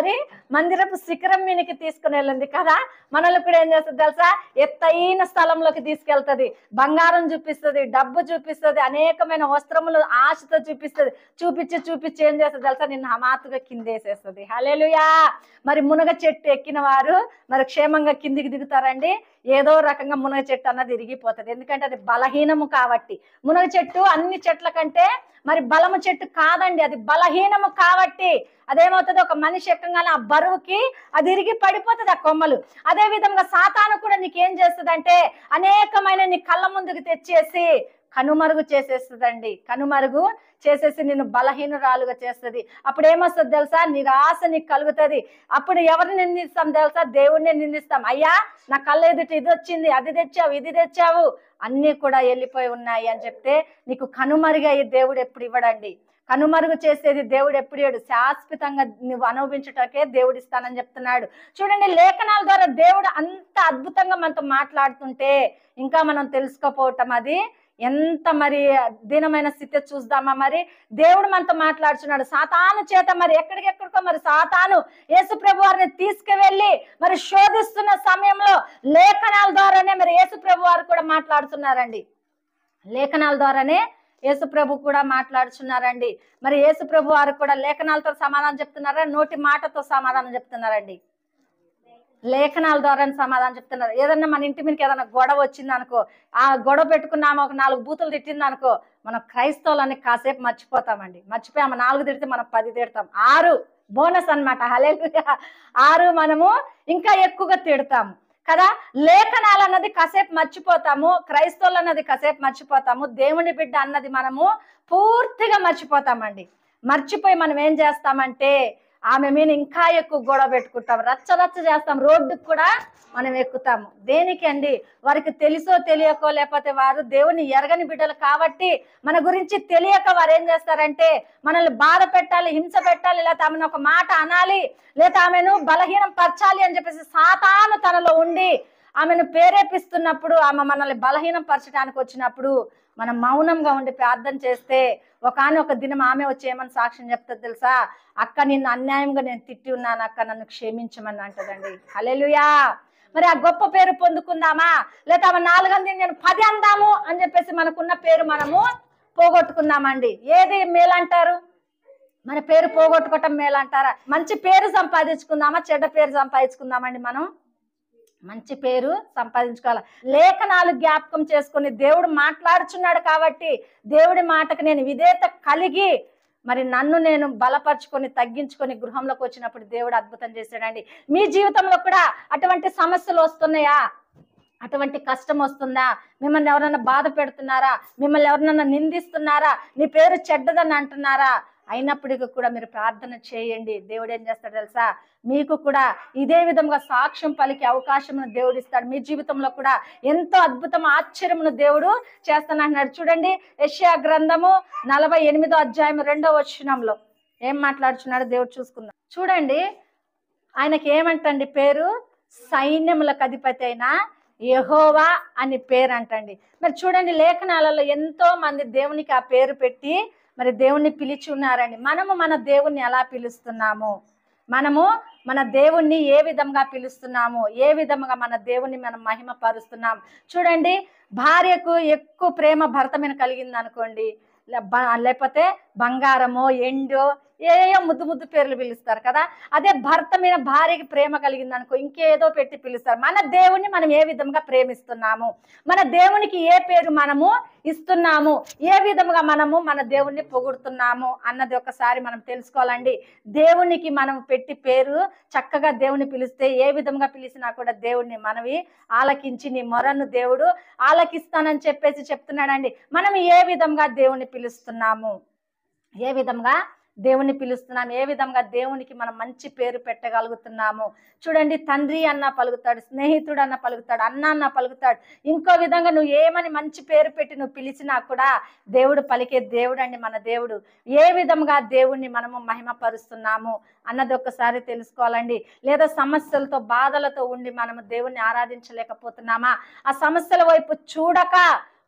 మరి మందిరపు శిఖరం మీనికి తీసుకుని వెళ్ళింది కదా. మనల్ని కూడా ఏం చేస్తుంది తెలుసా, ఎత్తైన స్థలంలోకి తీసుకెళ్తుంది. బంగారం చూపిస్తుంది, డబ్బు చూపిస్తుంది, అనేకమైన వస్త్రములు ఆశతో చూపిస్తుంది. చూపించి ఏం చేస్తుంది తెలుసా, నిన్ను హమాతుగా కిందేసేస్తుంది. హల్లెలూయా. మరి మునగ చెట్టు ఎక్కిన వారు మరి క్షేమంగా కిందికి దిగుతారండి. ఏదో రకంగా మునగ చెట్టు అన్నది ఇరిగిపోతుంది, ఎందుకంటే అది బలహీనము కాబట్టి. మునగ చెట్టు అన్ని చెట్ల కంటే మరి బలము చెట్టు కాదండి, అది బలహీనము కాబట్టి అదేమవుతుంది, ఒక మనిషి ఎక్కగానే ఆ బరువుకి అది ఇరిగి పడిపోతుంది ఆ కొమ్మలు. అదే విధంగా సాతాను కూడా నీకేం చేస్తుంది అంటే అనేకమైన నీ కళ్ళ ముందుకు తెచ్చేసి కనుమరుగు చేసేస్తుందండి. కనుమరుగు చేసేసి నిన్ను బలహీనురాలుగా చేస్తుంది. అప్పుడు ఏమొస్తుంది తెలుసా, నిరాశ నీకు కలుగుతుంది. అప్పుడు ఎవరిని నిందిస్తాం తెలుసా, దేవుడిని నిందిస్తాం. అయ్యా నా కళ్ళ ఎదుటి ఇది వచ్చింది, అది తెచ్చావు, ఇది తెచ్చావు, అన్నీ కూడా వెళ్ళిపోయి ఉన్నాయి అని చెప్తే నీకు కనుమరుగా ఈ దేవుడు ఎప్పుడు ఇవ్వడండి. కనుమరుగు చేసేది దేవుడు ఎప్పుడు ఇవ్వడు. శాశ్వతంగా నువ్వు అనుభవించటానికే దేవుడు ఇస్తానని చెప్తున్నాడు. చూడండి, లేఖనాల ద్వారా దేవుడు అంత అద్భుతంగా మనతో మాట్లాడుతుంటే ఇంకా మనం తెలుసుకోపోవటం అది ఎంత మరి దీనమైన స్థితి చూద్దామా. మరి దేవుడు మనతో మాట్లాడుతున్నాడు. సాతాను చేత మరి ఎక్కడికెక్కడికో మరి సాతాను యేసు ప్రభు వారిని తీసుకువెళ్ళి మరి శోధిస్తున్న సమయంలో లేఖనాల ద్వారానే మరి యేసు ప్రభు వారు కూడా మాట్లాడుతున్నారండి. లేఖనాల ద్వారానే యేసు ప్రభు కూడా మాట్లాడుతున్నారండి. మరి యేసు ప్రభు వారు కూడా లేఖనాలతో సమాధానం చెప్తున్నారా, నోటి మాటతో సమాధానం చెప్తున్నారండి? లేఖనాల ద్వారా సమాధానం చెప్తున్నారు. ఏదన్నా మన ఇంటి మీదకి ఏదైనా గొడవ వచ్చింది అనుకో, ఆ గొడవ పెట్టుకున్నాము, ఒక 4 బూతులు తిట్టింది అనుకో, మనం క్రైస్తవులని కాసేపు మర్చిపోతామండి. మర్చిపోయి ఆమె 4 తిడితే మనం 10 తిడతాం. 6 బోనస్ అన్నమాట. హల్లెలూయా. 6 మనము ఇంకా ఎక్కువగా తిడతాము కదా. లేఖనాలు అన్నది కాసేపు మర్చిపోతాము, క్రైస్తవులు అన్నది కాసేపు మర్చిపోతాము, దేవుని బిడ్డ అన్నది మనము పూర్తిగా మర్చిపోతామండి. మర్చిపోయి మనం ఏం చేస్తామంటే ఆమె మీద ఇంకా ఎక్కువ గొడవ పెట్టుకుంటాం, రచ్చ చేస్తాం, రోడ్డుకు కూడా మనం ఎక్కుతాము. దేనికి అండి? వారికి తెలుసో తెలియకో, లేకపోతే వారు దేవుని ఎరగని బిడ్డలు కాబట్టి మన గురించి తెలియక వారు ఏం చేస్తారంటే మనల్ని బాధ పెట్టాలి, హింస పెట్టాలి, లేకపోతే ఆమెను ఒక మాట అనాలి, లేదా ఆమెను బలహీనం పరచాలి అని చెప్పేసి సాతాను తనలో ఉండి ఆమెను ప్రేరేపిస్తున్నప్పుడు, ఆమె మనల్ని బలహీనం పరచడానికి వచ్చినప్పుడు మనం మౌనంగా ఉండి ప్రార్థన చేస్తే ఒక దినం ఆమె వచ్చి ఏమని సాక్ష్యం చెప్తుంది తెలుసా, అక్క నిన్ను అన్యాయంగా నేను తిట్టి ఉన్నాను అక్క, నన్ను క్షమించమని అంటదండి. హల్లెలూయా. మరి ఆ గొప్ప పేరు పొందుకుందామా, లేదా ఆమె 4 అంది నేను 10 అందాము అని చెప్పేసి మనకున్న పేరు మనము పోగొట్టుకుందామండి? ఏది మేలంటారు? మన పేరు పోగొట్టుకోవటం మేలంటారా? మంచి పేరు సంపాదించుకుందామా, చెడ్డ పేరు సంపాదించుకుందామండి? మనం మంచి పేరు సంపాదించుకోవాలి. లేఖనాలు జ్ఞాపకం చేసుకుని దేవుడు మాట్లాడుచున్నాడు కాబట్టి దేవుడి మాటకు నేను విధేయత కలిగి మరి నన్ను నేను బలపరుచుకొని తగ్గించుకొని గృహంలోకి వచ్చినప్పుడు దేవుడు అద్భుతం చేశాడండి. మీ జీవితంలో కూడా అటువంటి సమస్యలు వస్తున్నాయా? అటువంటి కష్టం వస్తుందా? మిమ్మల్ని ఎవరైనా బాధ పెడుతున్నారా? మిమ్మల్ని ఎవరైనా నిందిస్తున్నారా? నీ పేరు చెడ్డదని అంటున్నారా? అయినప్పటికీ కూడా మీరు ప్రార్థన చేయండి. దేవుడు ఏం చేస్తాడు తెలుసా, మీకు కూడా ఇదే విధంగా సాక్ష్యం పలికే అవకాశమును దేవుడు ఇస్తాడు. మీ జీవితంలో కూడా ఎంతో అద్భుతం ఆశ్చర్యమును దేవుడు చేస్తానంటున్నాడు. చూడండి, యెషయా గ్రంథము 48వ అధ్యాయం 2వ వచనంలో ఏం మాట్లాడుచున్నాడు దేవుడు చూసుకుందాం. చూడండి, ఆయనకి ఏమంటండి పేరు? సైన్యములకు అధిపతి అయిన యెహోవా అని పేరు అంటండి. మరి చూడండి, లేఖనాలలో ఎంతో మంది దేవునికి ఆ పేరు పెట్టి మరి దేవుణ్ణి పిలిచి ఉన్నారండి. మనము మన దేవుణ్ణి ఎలా పిలుస్తున్నాము? మనము మన దేవుణ్ణి ఏ విధంగా పిలుస్తున్నాము? ఏ విధంగా మన దేవుణ్ణి మనం మహిమపరుస్తున్నాం? చూడండి, భార్యకు ఎక్కువ ప్రేమ భర్త మీద కలిగింది అనుకోండి, లేకపోతే బంగారమో ఎండో ఏయో ముద్దు పేర్లు పిలుస్తారు కదా. అదే భర్త మీద భార్యకి ప్రేమ కలిగింది అనుకో, ఇంకేదో పెట్టి పిలుస్తారు. మన దేవుణ్ణి మనం ఏ విధంగా ప్రేమిస్తున్నాము? మన దేవునికి ఏ పేరు మనము ఇస్తున్నాము? ఏ విధంగా మనము మన దేవుణ్ణి పొగుడుతున్నాము అన్నది ఒకసారి మనం తెలుసుకోవాలండి. దేవునికి మనం పెట్టి పేరు చక్కగా దేవుని పిలిస్తే ఏ విధంగా పిలిచినా కూడా దేవుణ్ణి మనవి ఆలకించి నీ మొరను దేవుడు ఆలకిస్తానని చెప్పేసి చెప్తున్నాడండి. మనం ఏ విధంగా దేవుణ్ణి పిలుస్తున్నాము? ఏ విధంగా దేవుణ్ణి పిలుస్తున్నాం? ఏ విధంగా దేవునికి మనం మంచి పేరు పెట్టగలుగుతున్నాము? చూడండి, తండ్రి అన్న పలుకుతాడు, స్నేహితుడు అన్న పలుకుతాడు, అన్న అన్న పలుకుతాడు. ఇంకో విధంగా నువ్వు ఏమని మంచి పేరు పెట్టి నువ్వు పిలిచినా కూడా దేవుడు పలికే దేవుడు అండి మన దేవుడు. ఏ విధంగా దేవుణ్ణి మనము మహిమపరుస్తున్నాము అన్నది ఒకసారి తెలుసుకోవాలండి. లేదా సమస్యలతో బాధలతో ఉండి మనము దేవుణ్ణి ఆరాధించలేకపోతున్నామా? ఆ సమస్యల వైపు చూడక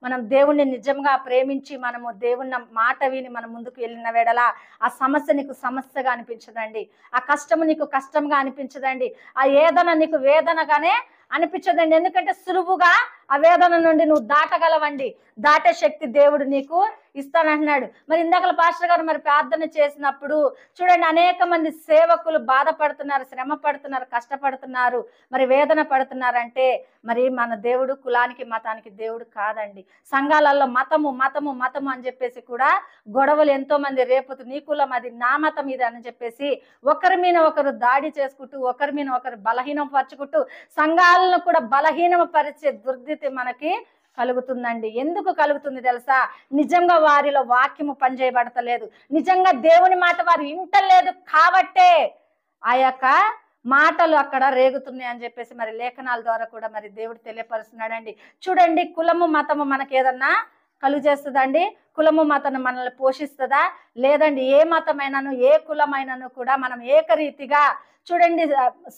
మనం దేవుణ్ణి నిజంగా ప్రేమించి మనము దేవుని మాట విని మనం ముందుకు వెళ్ళిన వేళ ఆ సమస్య నీకు సమస్యగా అనిపించదండి, ఆ కష్టము నీకు కష్టంగా అనిపించదండి, ఆ వేదన నీకు వేదనగానే అనిపించదండి. ఎందుకంటే సులువుగా ఆ వేదన నుండి నువ్వు దాటగలవండి. దాటే శక్తి దేవుడు నీకు ఇస్తానంటున్నాడు. మరి ఇందాక పాస్టర్ గారు మరి ప్రార్థన చేసినప్పుడు చూడండి, అనేక మంది సేవకులు బాధపడుతున్నారు, శ్రమ పడుతున్నారు, కష్టపడుతున్నారు, మరి వేదన పడుతున్నారంటే మరి మన దేవుడు కులానికి మతానికి దేవుడు కాదండి. సంఘాలలో మతము మతము మతము అని చెప్పేసి కూడా గొడవలు ఎంతో మంది రేపుతూ నీ కులం అది నా మతం ఇది అని చెప్పేసి ఒకరి మీద ఒకరు దాడి చేసుకుంటూ ఒకరి మీద ఒకరు బలహీనం పరుచుకుంటూ సంఘాలను కూడా బలహీనం పరిచే దుర్దితి మనకి కలుగుతుందండి. ఎందుకు కలుగుతుంది తెలుసా? నిజంగా వారిలో వాక్యము పనిచేయబడతలేదు, నిజంగా దేవుని మాట వారు వింటలేదు కాబట్టే ఆ యొక్క మాటలు అక్కడ రేగుతున్నాయి అని చెప్పేసి మరి లేఖనాల ద్వారా కూడా మరి దేవుడు తెలియపరుస్తున్నాడండి. చూడండి, కులము మతము మనకి ఏదన్నా కలుగు చేస్తుందండి? కులము మతం మనల్ని పోషిస్తుందా? లేదండి. ఏ మతమైనను ఏ కులమైనను కూడా మనం ఏకరీతిగా చూడండి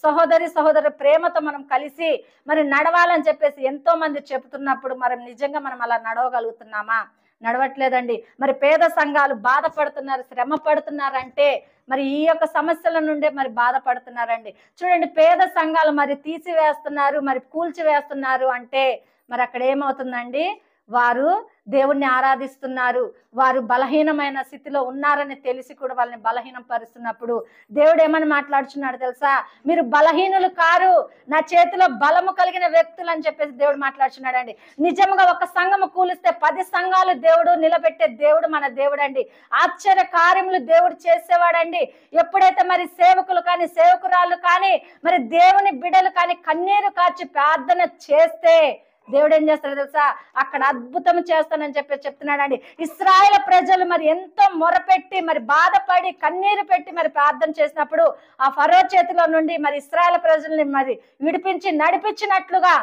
సహోదరి ప్రేమతో మనం కలిసి మరి నడవాలని చెప్పేసి ఎంతో మంది చెబుతున్నప్పుడు మరి నిజంగా మనం అలా నడవగలుగుతున్నామా? నడవట్లేదండి. మరి పేద సంఘాలు బాధపడుతున్నారు, శ్రమ పడుతున్నారంటే మరి ఈ యొక్క సమస్యల నుండే మరి బాధపడుతున్నారండి. చూడండి, పేద సంఘాలు మరి తీసివేస్తున్నారు, మరి కూల్చివేస్తున్నారు అంటే మరి అక్కడ ఏమవుతుందండి? వారు దేవుణ్ణి ఆరాధిస్తున్నారు, వారు బలహీనమైన స్థితిలో ఉన్నారని తెలిసి కూడా వాళ్ళని బలహీనం పరుస్తున్నప్పుడు దేవుడు ఏమని మాట్లాడుచున్నాడు తెలుసా? మీరు బలహీనులు కారు, నా చేతిలో బలము కలిగిన వ్యక్తులు అని చెప్పేసి దేవుడు మాట్లాడుచున్నాడు అండి. నిజంగా ఒక సంఘము కూలిస్తే 10 సంఘాలు దేవుడు నిలబెట్టే దేవుడు మన దేవుడు అండి. ఆశ్చర్య కార్యములు దేవుడు చేసేవాడండి. ఎప్పుడైతే మరి సేవకులు కానీ సేవకురాళ్ళు కానీ మరి దేవుని బిడ్డలు కానీ కన్నీరు కార్చి ప్రార్థన చేస్తే దేవుడు ఏం చేస్తాడు తెలుసా? అక్కడ అద్భుతం చేస్తానని చెప్పి చెప్తున్నాడండి. ఇశ్రాయేలు ప్రజలు మరి ఎంతో మొరపెట్టి మరి బాధపడి కన్నీరు పెట్టి మరి ప్రార్థన చేసినప్పుడు ఆ ఫరో చేతిలో నుండి మరి ఇశ్రాయేలు ప్రజల్ని మరి విడిపించి నడిపించినట్లుగా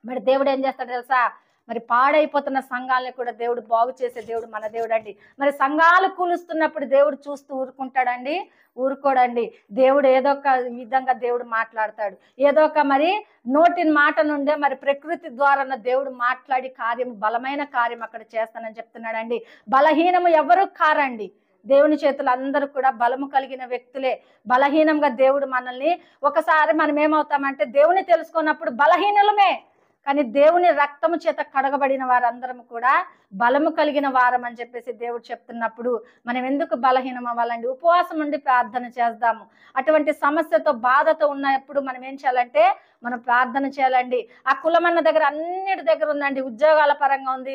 మరి దేవుడు ఏం చేస్తాడు తెలుసా? మరి పాడైపోతున్న సంఘాలని కూడా దేవుడు బాగు చేసే దేవుడు మన దేవుడు అండి. మరి సంఘాలు కూలుస్తున్నప్పుడు దేవుడు చూస్తూ ఊరుకుంటాడండి? ఊరుకోడండి. దేవుడు ఏదో ఒక విధంగా దేవుడు మాట్లాడతాడు. ఏదో ఒక మరి నోటి మాట నుండే మరి ప్రకృతి ద్వారా దేవుడు మాట్లాడి కార్యం, బలమైన కార్యం అక్కడ చేస్తానని చెప్తున్నాడండి. బలహీనము ఎవరు కారండి, దేవుని చేతులు అందరూ కూడా బలము కలిగిన వ్యక్తులే. బలహీనంగా దేవుడు మనల్ని ఒకసారి మనం ఏమవుతామంటే దేవుని తెలుసుకున్నప్పుడు బలహీనులమే, కానీ దేవుని రక్తము చేత కడగబడిన వారందరం కూడా బలము కలిగిన వారం అని చెప్పేసి దేవుడు చెప్తున్నప్పుడు మనం ఎందుకు బలహీనం అవ్వాలండి? ఉపవాసం ఉండి ప్రార్థన చేద్దాము. అటువంటి సమస్యతో బాధతో ఉన్నప్పుడు మనం ఏం చేయాలంటే మనం ప్రార్థన చేయాలండి. ఆ కులమన్న దగ్గర అన్నిటి దగ్గర ఉందండి. ఉద్యోగాల పరంగా ఉంది,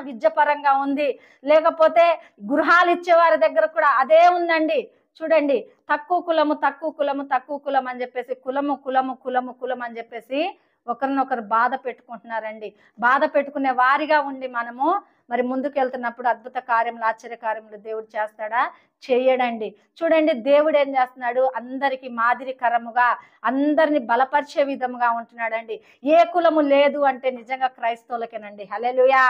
విద్య పరంగా ఉంది, లేకపోతే గృహాలు ఇచ్చేవారి దగ్గర కూడా అదే ఉందండి. చూడండి, తక్కువ కులము తక్కువ కులము తక్కువ కులం అని చెప్పేసి కులము కులము కులము కులం అని చెప్పేసి ఒకరినొకరు బాధ పెట్టుకుంటున్నారండి. బాధ పెట్టుకునే వారిగా ఉండి మనము మరి ముందుకు వెళ్తున్నప్పుడు అద్భుత కార్యములు, ఆశ్చర్య కార్యములు దేవుడు చేస్తాడా? చేయడండి. చూడండి, దేవుడు ఏం చేస్తున్నాడు? అందరికి మాదిరికరముగా అందరిని బలపరిచే విధముగా ఉంటున్నాడండి. ఏ కులము లేదు అంటే నిజంగా క్రైస్తవులకేనండి. హల్లెలూయా.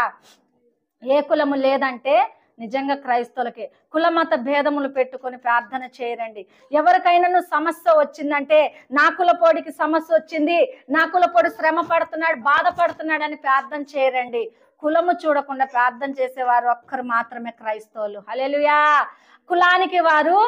ఏ కులము లేదంటే నిజంగా క్రైస్తవులకే. కులమత భేదములు పెట్టుకొని ప్రార్థన చేయరండి. ఎవరికైనా సమస్య వచ్చిందంటే నా కులపోడికి సమస్య వచ్చింది, నా కులపోడు శ్రమ పడుతున్నాడు, బాధపడుతున్నాడు అని ప్రార్థన చేయరండి. కులము చూడకుండా ప్రార్థన చేసేవారు ఒక్కరు మాత్రమే క్రైస్తవులు. హల్లెలూయా. కులానికి వారు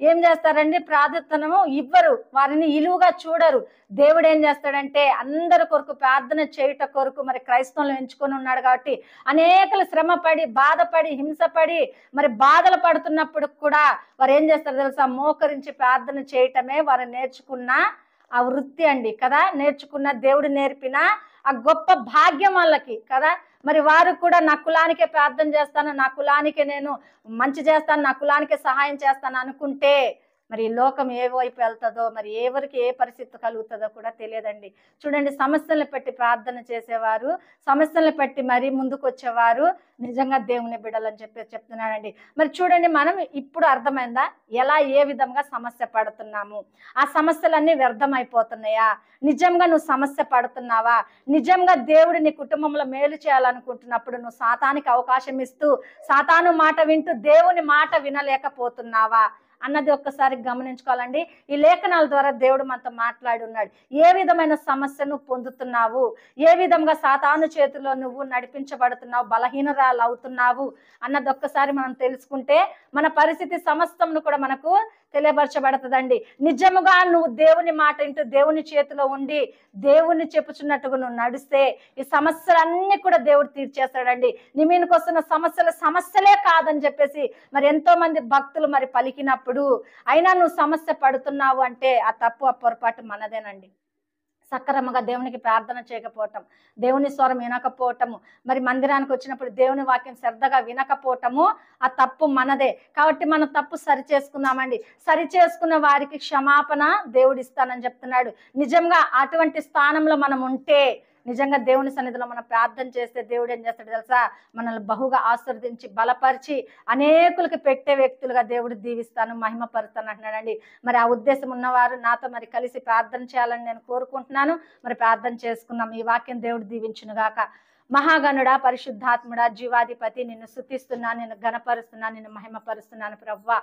ఏం చేస్తారండి? ప్రార్థనము ఇవ్వరు, వారిని ఇలువుగా చూడరు. దేవుడు ఏం చేస్తాడంటే అందరి కొరకు ప్రార్థన చేయుట కొరకు మరి క్రైస్తవులు ఎంచుకొని ఉన్నాడు కాబట్టి అనేకలు శ్రమపడి బాధపడి హింసపడి మరి బాధలు పడుతున్నప్పుడు కూడా వారు ఏం చేస్తారు తెలుసా? మోకరించి ప్రార్థన చేయటమే వారు నేర్చుకున్న ఆ వృత్తి అండి కదా. నేర్చుకున్న దేవుడు నేర్పిన ఆ గొప్ప భాగ్యం వాళ్ళకి కదా. మరి వారు కూడా నా కులానికే ప్రార్థన చేస్తాను, నా కులానికే నేను మంచి చేస్తాను, నా కులానికే సహాయం చేస్తాను అనుకుంటే మరి ఈ లోకం ఏ వైపు వెళ్తుందో, మరి ఎవరికి ఏ పరిస్థితి కలుగుతుందో కూడా తెలియదండి. చూడండి, సమస్యలను పెట్టి ప్రార్థన చేసేవారు, సమస్యలను పెట్టి మరి ముందుకు వచ్చేవారు నిజంగా దేవుని బిడ్డలని చెప్తున్నాడండి. మరి చూడండి, మనం ఇప్పుడు అర్థమైందా ఎలా ఏ విధంగా సమస్య పడుతున్నాము? ఆ సమస్యలన్నీ వ్యర్థమైపోతున్నాయా? నిజంగా నువ్వు సమస్య పడుతున్నావా? నిజంగా దేవుడు నీ కుటుంబంలో మేలు చేయాలనుకుంటున్నప్పుడు నువ్వు సాతానికి అవకాశం ఇస్తూ సాతాను మాట వింటూ దేవుని మాట వినలేకపోతున్నావా అన్నది ఒక్కసారి గమనించుకోవాలండి. ఈ లేఖనాల ద్వారా దేవుడు మనతో మాట్లాడి ఉన్నాడు. ఏ విధమైన సమస్యను పొందుతున్నావు, ఏ విధంగా సాతాను చేతిలో నువ్వు నడిపించబడుతున్నావు, బలహీనరాలు అవుతున్నావు అన్నది ఒక్కసారి మనం తెలుసుకుంటే మన పరిస్థితి సమస్తంను కూడా మనకు తెలియపరచబడుతుందండి. నిజముగా నువ్వు దేవుని మాట ఇంటూ దేవుని చేతిలో ఉండి దేవుని చెప్పుచున్నట్టుగా నువ్వు నడిస్తే ఈ సమస్యలన్నీ కూడా దేవుడు తీర్చేస్తాడండి. నీ మీదకి వస్తున్న సమస్యలే కాదని చెప్పేసి మరి ఎంతో మంది భక్తులు మరి పలికినప్పుడు అయినా నువ్వు సమస్య పడుతున్నావు అంటే ఆ తప్పు, ఆ పొరపాటు మనదేనండి. సక్రమంగా దేవునికి ప్రార్థన చేయకపోవటం, దేవుని స్వరం వినకపోవటము, మరి మందిరానికి వచ్చినప్పుడు దేవుని వాక్యం శ్రద్ధగా వినకపోవటము ఆ తప్పు మనదే. కాబట్టి మనం తప్పు సరి చేసుకుందామండి. సరి చేసుకున్న వారికి క్షమాపణ దేవుడు ఇస్తానని చెప్తున్నాడు. నిజంగా అటువంటి స్థానంలో మనం ఉంటే, నిజంగా దేవుని సన్నిధిలో మనం ప్రార్థన చేస్తే దేవుడు ఏం చేస్తాడు తెలుసా? మనల్ని బహుగా ఆశీర్వదించి బలపరిచి అనేకులకి పెట్టే వ్యక్తులుగా దేవుడు దీవిస్తాను, మహిమపరుస్తాను అంటున్నాడండి. మరి ఆ ఉద్దేశం ఉన్నవారు నాతో మరి కలిసి ప్రార్థన చేయాలని నేను కోరుకుంటున్నాను. మరి ప్రార్థన చేసుకుందాం. ఈ వాక్యం దేవుడు దీవించును గాక. మహాగణుడా, పరిశుద్ధాత్ముడా, జీవాధిపతి, నిన్ను స్తుతిస్తున్నాను, నిన్ను ఘనపరుస్తున్నాను, నిన్ను మహిమపరుస్తున్నాను ప్రభువా.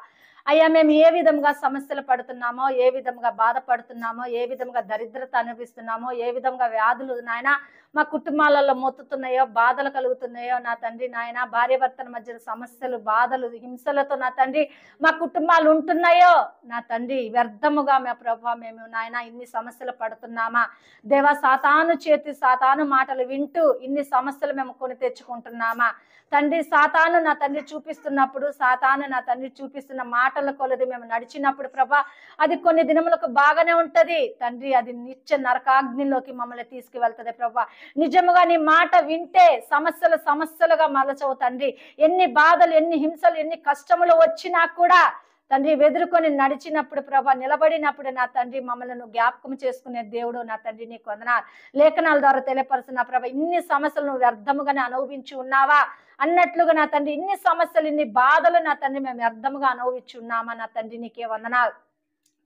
అయ్యా, మేము ఏ విధంగా సమస్యలు పడుతున్నామో, ఏ విధంగా బాధపడుతున్నామో, ఏ విధంగా దరిద్రత అనుభవిస్తున్నామో, ఏ విధంగా వ్యాధులు నాయన మా కుటుంబాలలో మొత్తుతున్నాయో, బాధలు కలుగుతున్నాయో నా తండ్రి నాయన, భార్యాభర్తల మధ్య సమస్యలు, బాధలు, హింసలతో నా తండ్రి మా కుటుంబాలు ఉంటున్నాయో నా తండ్రి, వ్యర్థముగా మా ప్రభావ మేము నాయన ఇన్ని సమస్యలు పడుతున్నామా దేవా? సాతాను చేతి సాతాను మాటలు వింటూ ఇన్ని సమస్యలు మేము కొని తెచ్చుకుంటున్నామా తండ్రి? సాతాను నా తండ్రి చూపిస్తున్నప్పుడు, సాతాను నా తండ్రి చూపిస్తున్న మాటల కొలది మేము నడిచినప్పుడు ప్రభా, అది కొన్ని దినములకు బాగానే ఉంటది తండ్రి, అది నిత్య నరకాగ్నిలోకి మమ్మల్ని తీసుకువెళ్తుంది ప్రభా. నిజముగా నీ మాట వింటే సమస్యలుగా మలచవు తండ్రి. ఎన్ని బాధలు, ఎన్ని హింసలు, ఎన్ని కష్టములు వచ్చినా కూడా తండ్రి వెదురుకొని నడిచినప్పుడు ప్రభా, నిలబడినప్పుడు నా తండ్రి మమ్మల్ని నువ్వు జ్ఞాపకం చేసుకునే దేవుడు నా తండ్రి, నీకు వందనాలు. లేఖనాల ద్వారా తెలియపరుస్తున్న ప్రభా, ఇన్ని సమస్యలు నువ్వు వ్యర్థముగానే అనుభవించి ఉన్నావా అన్నట్లుగా నా తండ్రి, ఇన్ని సమస్యలు, ఇన్ని బాధలు నా తండ్రి మేము వ్యర్థముగా అనుభవించి ఉన్నామా నా తండ్రి, నీకే వందనాలు.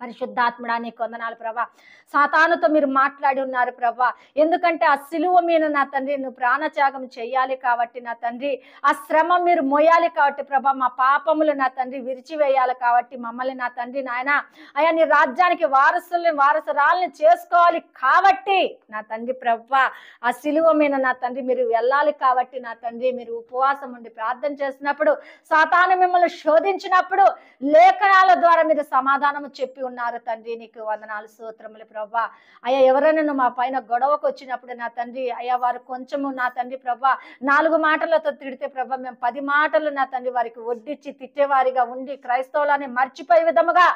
పరిశుద్ధాత్ముడా, నీకు వందనాలు ప్రభా. సాతానుతో మీరు మాట్లాడి ఉన్నారు ప్రభా. ఎందుకంటే ఆ సిలువ మీద నా తండ్రి నువ్వు ప్రాణత్యాగం చేయాలి కాబట్టి నా తండ్రి, ఆ శ్రమ మీరు మోయాలి కాబట్టి ప్రభా, మా పాపములు నా తండ్రి విరిచివేయాలి కాబట్టి మమ్మల్ని నా తండ్రి నాయన అయ్యా నీ రాజ్యానికి వారసురాల్ని చేసుకోవాలి కాబట్టి నా తండ్రి ప్రభా, ఆ సిలువ మీద నా తండ్రి మీరు వెళ్ళాలి కాబట్టి నా తండ్రి, మీరు ఉపవాసం ఉండి ప్రార్థన చేసినప్పుడు, సాతాను మిమ్మల్ని శోధించినప్పుడు లేఖనాల ద్వారా మీరు సమాధానం చెప్పి ఉన్నారు తండ్రి, నీకు వందనాలు, స్తోత్రములు ప్రభా. అయ్యా, ఎవరైనా మా పైన గొడవకు వచ్చినప్పుడు నా తండ్రి అయ్యా, వారు కొంచెము నా తండ్రి ప్రభా 4 మాటలతో తిడితే ప్రభా, మేము 10 మాటలు నా తండ్రి వారికి వడ్డించి తిట్టేవారిగా ఉండి క్రైస్తవులని మర్చిపోయే విధముగా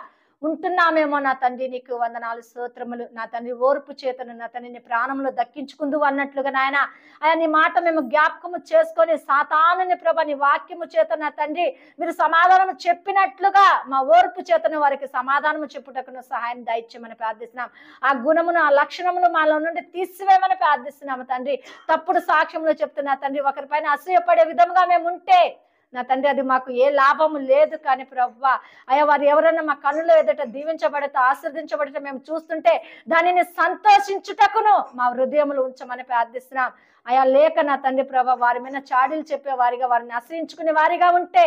ఉంటున్నామేమో నా తండ్రి, నీకు వందనాలు, స్తోత్రములు. నా తండ్రి ఓర్పు చేతను నా తండ్రి నీ ప్రాణంలో దక్కించుకుందు అన్నట్లుగా నాయన అయ్యా, నీ మాట మేము జ్ఞాపకము చేసుకొని సాతానుని ప్రభా నీ వాక్యము చేత నా తండ్రి మీరు సమాధానం చెప్పినట్లుగా మా ఓర్పు చేతను వారికి సమాధానము చెప్పుటకు సహాయం దయచేయమని ప్రార్థిస్తున్నాం. ఆ గుణమును, ఆ లక్షణమును మాలో నుండి తీసివేయమని ప్రార్థిస్తున్నాము తండ్రి. తప్పుడు సాక్ష్యములు చెప్తున్నా తండ్రి, ఒకరిపైన అసూయపడే విధంగా మేము ఉంటే నా తండ్రి అది మాకు ఏ లాభము లేదు. కానీ ప్రవ్వా అయ్యా, వారు ఎవరైనా మా కన్నులో ఎదుట దీవించబడితే, ఆశీర్దించబడితే మేము చూస్తుంటే దానిని సంతోషించుటకును మా హృదయములు ఉంచమని ప్రార్థిస్తున్నాం. అయా, లేక నా తండ్రి ప్రభా వారి మీద చాడీలు చెప్పే వారిగా, వారిని అసహించుకునే వారిగా ఉంటే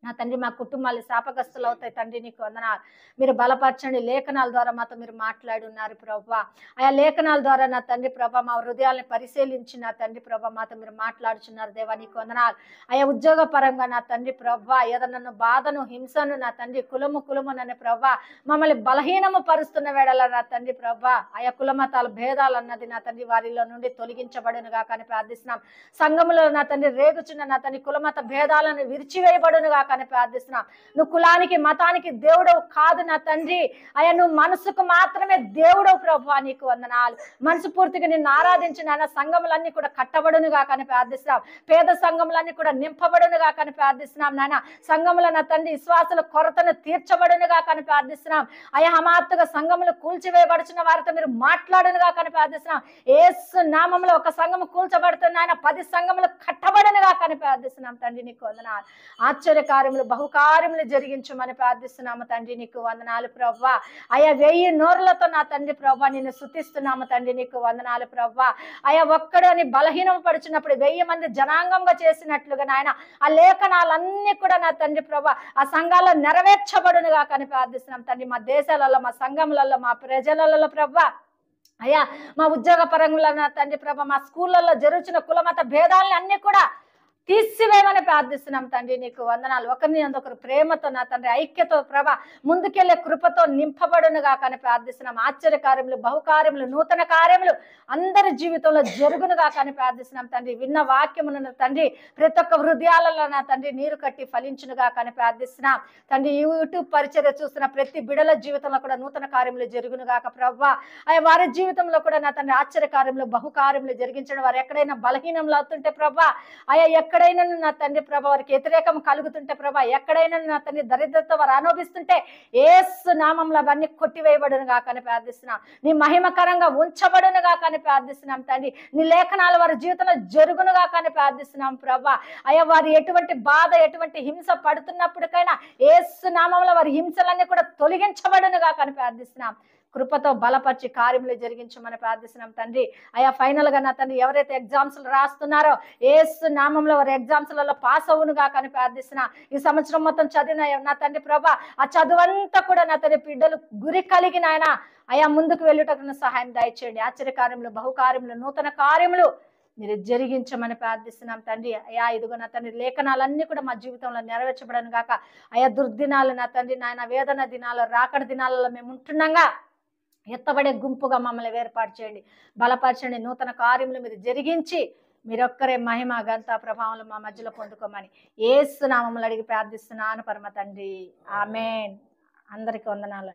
నా తండ్రి మా కుటుంబాలు శాపగ్రస్తులు అవుతాయి తండ్రి, నీకు వందనాలు. మీరు బలపరచండి. లేఖనాల ద్వారా మాతో మీరు మాట్లాడి ఉన్నారు ప్రభా. ఆయా లేఖనాల ద్వారా నా తండ్రి ప్రభా మా హృదయాలను పరిశీలించి నా తండ్రి ప్రభా మాతో మీరు మాట్లాడుచున్నారు దేవా, నీకు వందనాలు. ఆయా ఉద్యోగ పరంగా నా తండ్రి ప్రభా ఏదన్నా బాధను, హింసను నా తండ్రి కులము నన్ను ప్రభా మమ్మల్ని బలహీనము పరుస్తున్న వేళల నా తండ్రి ప్రభా ఆయా కులమతాల భేదాలు అన్నది నా తండ్రి వారిలో నుండి తొలగించబడునుగా కానీ ప్రార్థిస్తున్నాం. సంఘములో నా తండ్రి రేగుచున్న నా తండ్రి కులమత భేదాలను విరిచివేయబడునుగా కానీ ప్రార్థిస్తున్నాం. నువ్వు కులానికి, మతానికి దేవుడవు కాదు నా తండ్రి. అయ్యా, నువ్వు మనసుకు మాత్రమే దేవుడవు ప్రభా, నీకు వందనాలు. మనసు పూర్తిగా నిన్ను ఆరాధించిన సంఘములన్నీ కూడా కట్టబడునుగా కానీ ప్రార్థిస్తున్నాం. పేద సంఘములన్నీ కూడా నింపబడునుగా కానీ ప్రార్థిస్తున్నాం. నాయన సంఘముల నా తండ్రి విశ్వాసుల కొరతను తీర్చబడునుగా కానీ ప్రార్థిస్తున్నాం. అయ్యా, హమాత్తుగా సంఘములు కూల్చివేయబడుచున్న వారితో మీరు మాట్లాడునుగా కానీ ప్రార్థిస్తున్నాం. యేసు నామములో ఒక సంఘము కూల్చబడుతున్న ఆయన 10 సంఘములు కట్టబడునుగా కానీ ప్రార్థిస్తున్నాం తండ్రి, నీకు వందనాలు. ఆశ్చర్యకార్యం ఆశ్చర్యకార్యములు బహుకార్యములు జరిగించమని ప్రార్థిస్తున్నాము తండ్రి. నీకు వందనాలు ప్రభువా. అయ్యా 1000 నోరులతో నా తండ్రి ప్రభువా నిన్ను స్తుతిస్తున్నాము తండ్రి. నీకు వందనాలు ప్రభువా. అయ్యా ఒక్కడని బలహీనం పడుచున్నప్పుడు 1000 మంది జనాంగంగా చేసినట్లుగా నాయన ఆ లేఖనాలన్నీ కూడా నా తండ్రి ప్రభా ఆ సంఘాల్లో నెరవేర్చబడునుగా కానీ ప్రార్థిస్తున్నాం తండ్రి. మా దేశాలలో, మా సంఘములలో, మా ప్రజలలో ప్రభా అయ్యా మా ఉద్యోగ పరంగా నా తండ్రి ప్రభా మా స్కూళ్ళల్లో జరుగుతున్న కులమత భేదాలని అన్ని కూడా తీసివేయమని ప్రార్థిస్తున్నాం తండ్రి. నీకు వందనాలు. ఒకరిని ఒకరు ప్రేమతో నా తండ్రి ఐక్యతో ప్రభా ముందుకెళ్లే కృపతో నింపబడునుగా కానీ ప్రార్థిస్తున్నాం. ఆశ్చర్యకార్యములు బహుకార్యములు నూతన కార్యములు అందరి జీవితంలో జరుగునుగా కానీ ప్రార్థిస్తున్నాం తండ్రి. విన్న వాక్యమును తండ్రి ప్రతి ఒక్క హృదయాలలో నా తండ్రి నీరు కట్టి ఫలించునుగా కానీ ప్రార్థిస్తున్నాం తండ్రి. యూట్యూబ్ పరిచర్య చూస్తున్న ప్రతి బిడల జీవితంలో కూడా నూతన కార్యములు జరుగునుగాక ప్రభా. అయ్యా వారి జీవితంలో కూడా నా తండ్రి ఆశ్చర్యకార్యములు బహుకార్యములు జరిగించడం, వారు ఎక్కడైనా బలహీనంలో అవుతుంటే ప్రభా అయ్యా ఎక్కడైనా నా తండ్రి ప్రభా వారికి వ్యతిరేకం కలుగుతుంటే ప్రభా ఎక్కడైనా నా తండ్రి దరిద్రత వారు అనుభవిస్తుంటే యేసు నామంలో అవన్నీ కొట్టివేయబడును గాకని ప్రార్థిస్తున్నాం. నీ మహిమకరంగా ఉంచబడును గాకని ప్రార్థిస్తున్నాం తండ్రి. నీ లేఖనాలు వారి జీవితంలో జరుగును గాకని ప్రార్థిస్తున్నాం ప్రభా. అయ్యా వారు ఎటువంటి బాధ ఎటువంటి హింస పడుతున్నప్పటికైనా యేసు నామంలో వారి హింసలన్నీ కూడా తొలగించబడును గాకని ప్రార్థిస్తున్నాం. కృపతో బలపరిచి కార్యములు జరిగించమని ప్రార్థిస్తున్నాం తండ్రి. అయ్యా ఫైనల్ గా నా తండ్రి ఎవరైతే ఎగ్జామ్స్ రాస్తున్నారో యేసు నామంలో వారి ఎగ్జామ్స్లలో పాస్ అవునుగా కానీ ప్రార్థిస్తున్నా. ఈ సంవత్సరం మొత్తం చదివిన నా తండ్రి ప్రభా ఆ చదువంతా కూడా నా తండ్రి బిడ్డలు గురి కలిగిన ఆయన అయ్యా ముందుకు వెళ్ళుటకు సహాయం దయచేయండి. ఆశ్చర్యకార్యములు బహుకార్యములు నూతన కార్యములు మీరు జరిగించమని ప్రార్థిస్తున్నాం తండ్రి. అయ్యా ఇదిగో నా తండ్రి లేఖనాలన్నీ కూడా మా జీవితంలో నెరవేర్చబడను గాక. అయ్యా దుర్దినాలు నా తండ్రి నాయన వేదన దినాలు రాకడ దినాలలో మేము ఉంటుండగా ఎత్తబడే గుంపుగా మమ్మల్ని ఏర్పాటు చేయండి, బలపరచండి. నూతన కార్యములు మీరు జరిగించి మీరొక్కరే మహిమ గంత ప్రభావం మా మధ్యలో పొందుకోమని యేసు నామములో అడిగి ప్రార్థిస్తున్నాను పరమ తండ్రి. ఆమేన్. అందరికీ వందనాలు.